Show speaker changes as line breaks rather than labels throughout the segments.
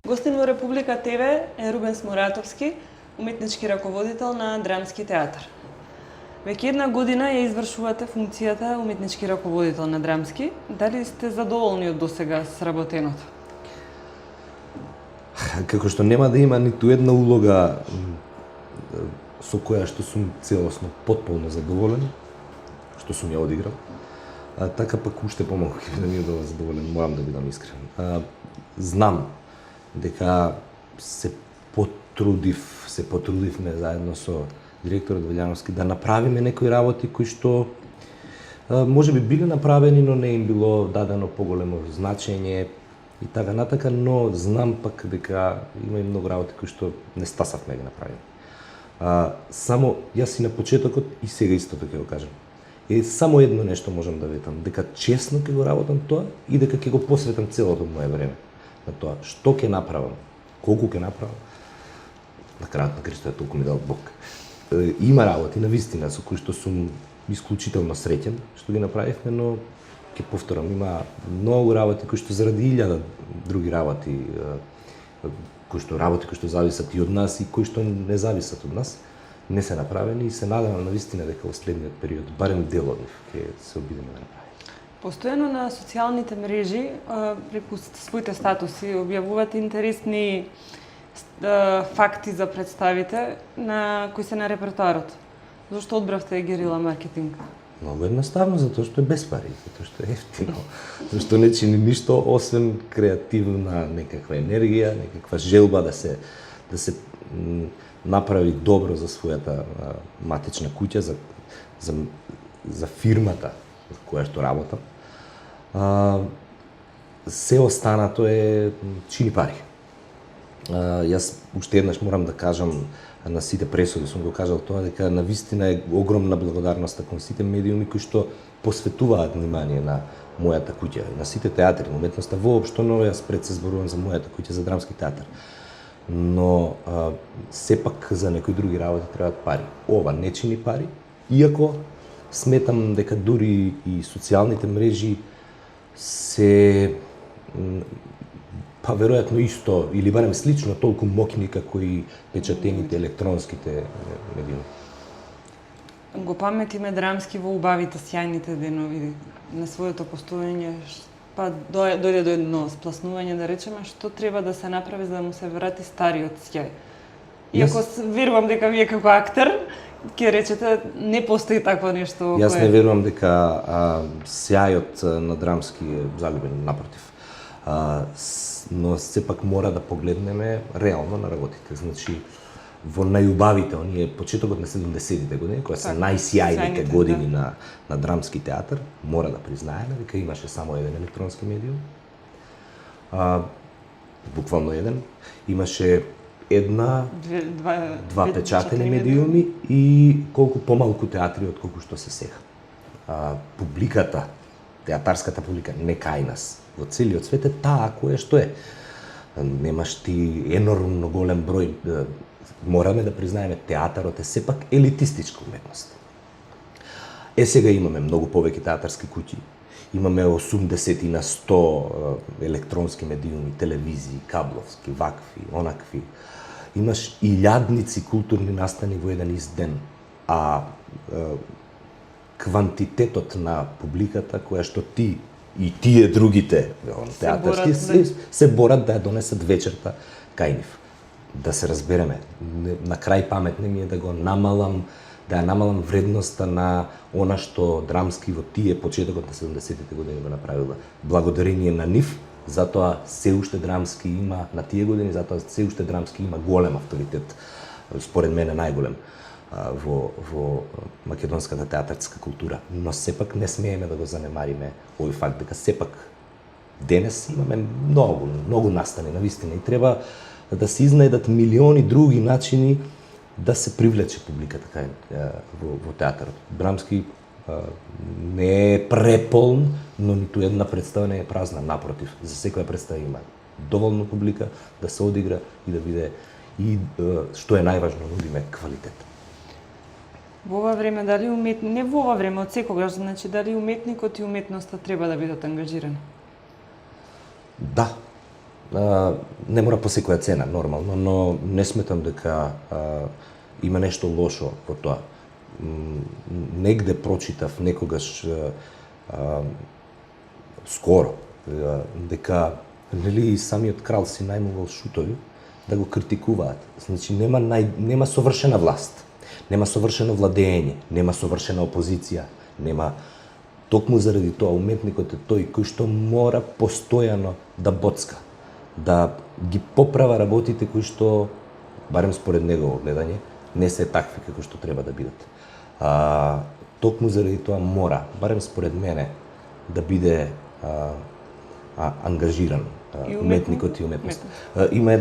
Гостин во Република ТВ е Рубен Смуратовски, уметнички раководител на Драмски театар. Веќе една година ја извршувате функцијата уметнички раководител на Драмски. Дали сте задоволни од досега сработеното?
Како што нема да има ниту една улога со која што сум целосно потполно задоволен, што сум ја одиграл, така пак уште помалку ќе бидам да задоволен, морам да бидам искрен. Знам дека се потрудивме заедно со директорот Велјановски да направиме некои работи кои што може би биле направени, но не им било дадено поголемо значење и така натака, но знам пак дека има и многу работи кои што не стасавме да ги направиме. Само јас и на почетокот и сега истото ќе го кажам. Само едно нешто можам да ветам, дека честно ќе го работам тоа и дека ќе го посветам целото мое време на тоа. Што ќе направам, колку ќе направам, на крајот на крстот толку ми дал Бог. Има работи навистина со кои што сум исклучително среќен што ги направивме, но ќе повторам, има многу работи кои што заради илјада други работи, кои што зависат и од нас и кои што не зависат од нас, не се направени и се надевам навистина дека во следниот период барем дел од нив ќе се обидеме да направиме.
Постојано на социјалните мрежи, преку своите статуси, објавувате интересни факти за представите на кои се на репертоарот. Зошто одбравте герила маркетинг?
Многу едноставно, затоа што е без пари, затоа што е ефтино, зашто не чини ништо освен креативна некаква енергија, некаква желба да се направи добро за својата матична куќа, за фирмата за која што работам. Се останато чини пари. Јас уште еднаш морам да кажам на сите пресоди, сум го кажал тоа, дека навистина е огромна благодарноста кон сите медиуми кои што посветуваат внимание на мојата куќа, на сите театри, на уметноста воопшто, но јас пред се зборувам за мојата куќа, за Драмски театар. Но сепак за некои други работи требаат пари. Ова не чини пари, иако сметам дека дури и социјалните мрежи се веројатно исто или барем слично толку моќни како и печатените електронските медиуми.
Го паметиме Драмски во убавите, сјајните денови на своето постоење, па дојде до едно спласнување, да речеме, што треба да се направи за да му се врати стариот сјај. Иако верувам дека вие како актер ќе речете не постои такво нешто.
Јас не верувам дека сјајот на Драмски е загубен, напротив. Но сепак мора да погледнеме реално на работите. Значи, во најубавите, оние почетокот на 70-тите години, кои се најсјајните години на Драмски театар, мора да признаеме дека имаше само еден електронски медиум. Буквално еден. Имаше два печатени медиуми и колку помалку театри од колку што се сега. Публиката, театарската публика не кај нас. Во целиот свет е таа која што е. Немаш ти енормно голем број. Мораме да признаеме, театарот е сепак елитистичка уметност. Сега имаме многу повеќе театарски куќи. Имаме 80 на 100 електронски медиуми, телевизии, кабловски, вакви, онакви. Имаш илјадници културни настани во еден ист ден, а квантитетот на публиката која што ти и тие другите театарски се борат да ја донесат вечерта кај нив. Да се разбереме, на крај паметне ми е да ја намалам вредноста на она што Драмски во тие почетокот на 70-тите години го направила. Благодарение на нив, затоа се уште Драмски има на тие години, затоа се уште Драмски има голем авторитет, според мене најголем во македонската театарска култура. Но сепак не смееме да го занемариме овој факт дека сепак денес имаме многу настани навистина и треба да се изнајдат милиони други начини да се привлече публиката во театарот. Драмски не е преполн, но ниту една представа не е празна, напротив. За секоја представа има доволно публика да се одигра и да биде и што е најважно, нудиме квалитет.
Во ова време не во ова време, од секогаш, значи дали уметникот и уметноста треба да бидат ангажирани?
Да. не мора по секоја цена, нормално, но не сметам дека има нешто лошо во тоа. Негде прочитав некогаш скоро дека нели самиот крал си најмувал шутови да го критикуваат. Значи нема совршена власт, нема совршено владење, нема совршена опозиција, нема. Токму заради тоа уметникот е тој кој што мора постојано да боцка, да ги поправа работите кои што, барем според негово гледање, не се такви како што треба да бидат. Токму заради тоа мора, барем според мене, да биде ангажиран уметникот и уметност. Има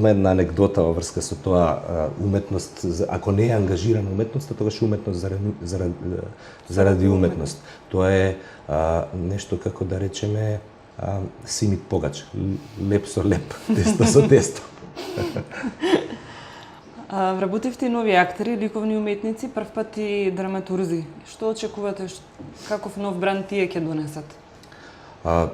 една анегдота во врска со тоа, уметност, ако не е ангажирана уметноста, тогаш уметност заради уметност. Тоа е нешто како да речеме Симит Погач, леп со леп, тесто со тесто.
Вработивте нови актери, ликовни уметници, првпат и драматурзи. Што очекувате, каков нов бранд тие ќе донесат?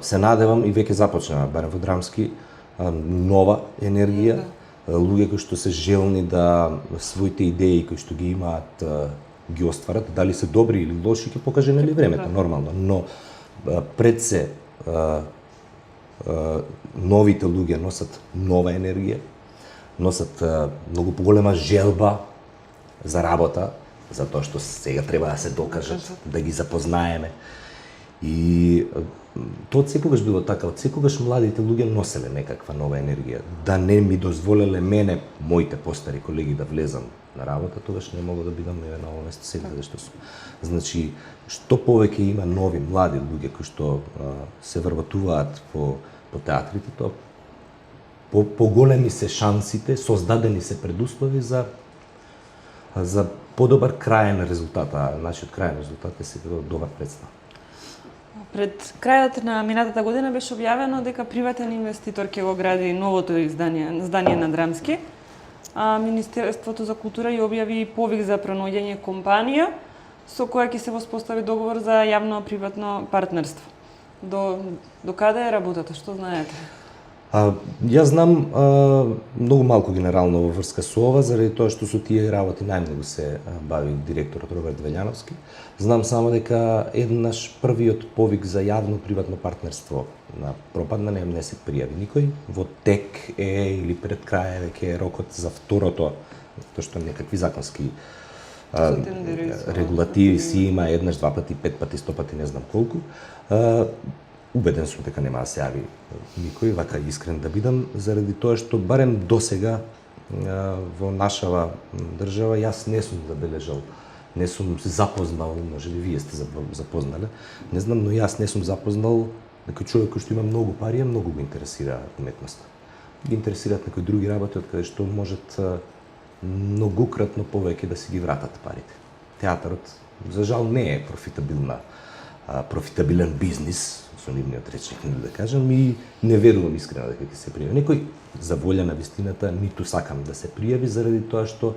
Се надевам и веќе започна, барем во драмски, нова енергија, луѓе кои што се желни да своите идеи кои што ги имаат ги остварат, дали се добри или лоши ќе покаже нели времето, нормално, но пред се новите луѓе носат нова енергија, носат многу поголема желба за работа, затоа што сега треба да се докажат, да ги запознаеме. И тоа секогаш било така, од секогаш младите луѓе носеле некаква нова енергија. Да не ми дозволеле мене, моите постари колеги да влезам на работа, тогаш не мога да бидам на ово место сега што сум. Значи, што повеќе има нови млади луѓе кои што се вработуваат по театрите, тоа поголеми се шансите, создадени се предуслови за подобар краен резултат, а нашиот краен резултат е секако добар представа.
Пред крајот на минатата година беше објавено дека приватен инвеститор ќе го гради новото здание на Драмски. Министерството за култура ја објави повик за пронаоѓање компанија со која ќе се воспостави договор за јавно-приватно партнерство. До каде е работата, што знаете?
Јас знам многу малку генерално во врска со ова, заради тоа што со тие работи најмногу се бави директорот Роберт Велјановски. Знам само дека еднаш првиот повик за јавно-приватно партнерство пропадна, не се пријави никој. Во тек е или пред крај веќе е рокот за второто, тоа што некакви законски регулативи си има еднаш, два пати, 5 пати, 100 пати, не знам колку. Убеден сум дека нема да се јави никој, вака искрен да бидам, заради тоа што барем досега во нашава држава јас не сум забележал, не сум се запознал, може би вие сте запознале, не знам, но јас не сум запознал некој човек кој што има многу пари, а многу го интересира уметноста. Ги интересираат некои други работи од каде што можат многукратно повеќе да си ги вратат парите. Театарот за жал не е профитабилен бизнис, со нивниот речник, да кажам, и не верувам искрено дека ќе се пријави некој. За волја на вистината ниту сакам да се пријави заради тоа што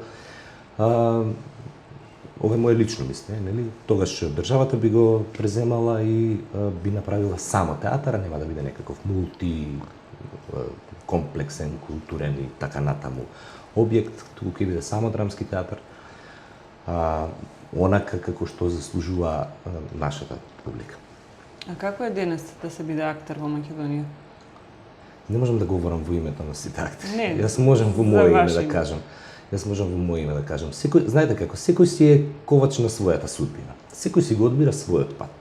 ова е моје лично мислење, нели? Тогаш државата би го преземала и би направила само театар, нема да биде некаков комплексен, културен и така натаму објект, туку ќе биде само драмски театар, онака како што заслужува нашата публика.
А како е денес да се биде актер во Македонија?
Не можам да говорам во името на сите актери.
Не,
Јас можам во моје име да кажам. Секој, знаете како, секој си е ковач на својата судбина. Секој си го одбира својот пат.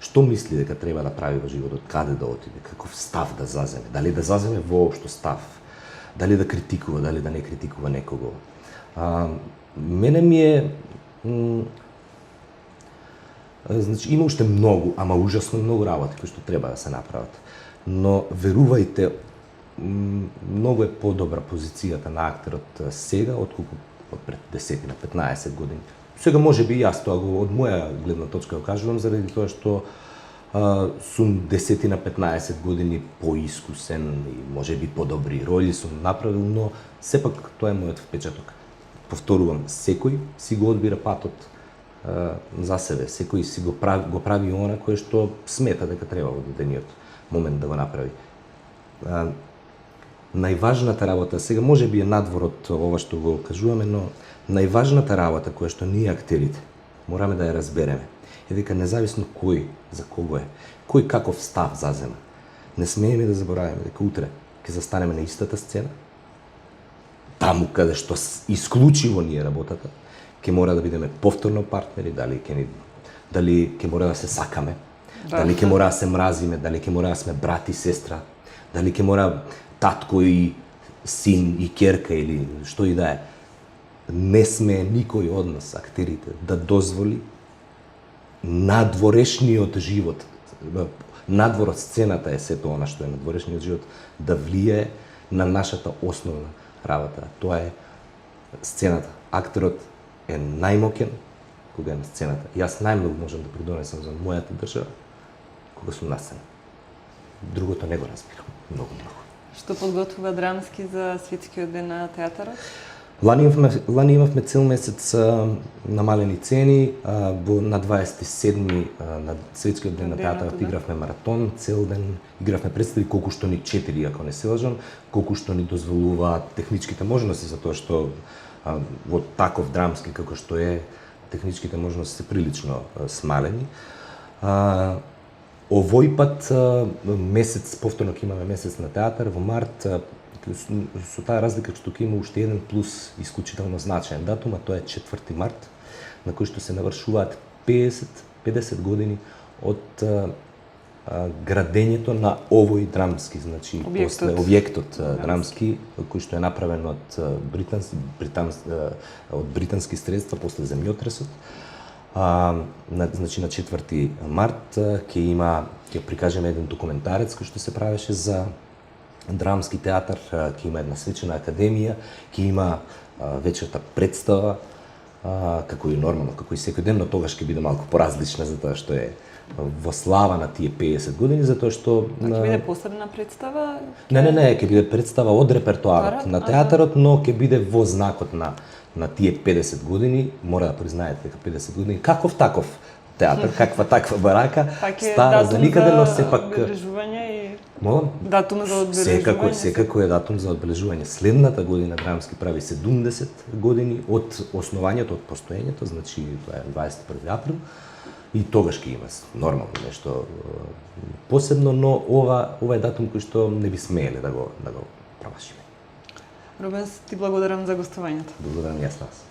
Што мисли дека треба да прави во животот, каде да отиде, каков став да заземе, дали да заземе воопшто став, дали да критикува, дали да не критикува некого. Мене ми е значи има уште многу, ама ужасно многу работи кои што треба да се направат. Но верувајте, многу е подобра позицијата на актерот сега отколку од пред 10 на 15 години. Сега може би јас тоа го од моја гледна точка го кажувам заради тоа што сум 10 на 15 години поискусен и може би подобри роли сум направил, но сепак тоа е мојот впечаток. Повторувам, секој си го одбира патот за себе, секој си го прави она кое што смета дека треба во дадениот момент да го направи. најважната работа, сега може би е надвор од ова што го кажуваме, но најважната работа која што ние актерите мораме да ја разбереме е дека независно кој за кого е, кој каков став зазема, не смееме да забораваме дека утре ќе застанеме на истата сцена, таму каде што исклучиво ни е работата, ќе мора да бидеме повторно партнери, дали ќе мора да се сакаме, дали ќе мора да се мразиме, дали ќе мора да сме брат и сестра, дали ќе мора татко и син и ќерка или што и да е. Не сме никој од нас, актерите, да дозволи надворешниот живот, надвор од сцената е сето она што е надворешниот живот, да влие на нашата основна работа. Тоа е сцената. Актерот е најмоќен кога е на сцената. Јас најмногу можам да придонесам за мојата држава кога сум на сцена. Другото не го разбирам. Многу.
Што подготвува Драмски за светскиот ден на театарот?
Лани имавме цел месец намалени цени, на 27-ми на светскиот ден на театарот игравме маратон, цел ден игравме представи колку што ни 4, ако не се лажам, колку што ни дозволуваат техничките можности, затоа што во таков драмски како што е, техничките можности се прилично смалени. Овој пат месец, повторно ќе имаме месец на театар во март, со таа разлика што ќе има уште еден плюс исклучително значаен датум, а тоа е 4 март, на кој што се навршуваат 50 години од градењето на овој драмски, значи после објектот драмски, кој што е направен од британски средства после земјотресот. Значи на 4 март ќе прикажеме еден документарец кој што се правеше за драмски театар, ќе има една свечена академија, ќе има вечерта представа, како и нормално, како и секој ден, но тогаш ќе биде малку поразлична затоа што е во слава на тие 50 години, затоа што
ќе биде посебна представа?
Не, ќе биде представа од репертоарот на театарот, но ќе биде во знакот на тие 50 години, мора да признаете дека 50 години, каков таков театар, каква таква барака, стара за никаде, но сепак
датум за одбележување.
Секако е датум за одбележување. Следната година Драмски прави 70 години од основањето, од постоењето, значи тоа е 21 април, и тогаш ќе има нормално нешто посебно, но ова е датум кој што не би смееле да го промашиме.
Рубенс, ти благодарам за гостувањето.
Благодарам јас нас.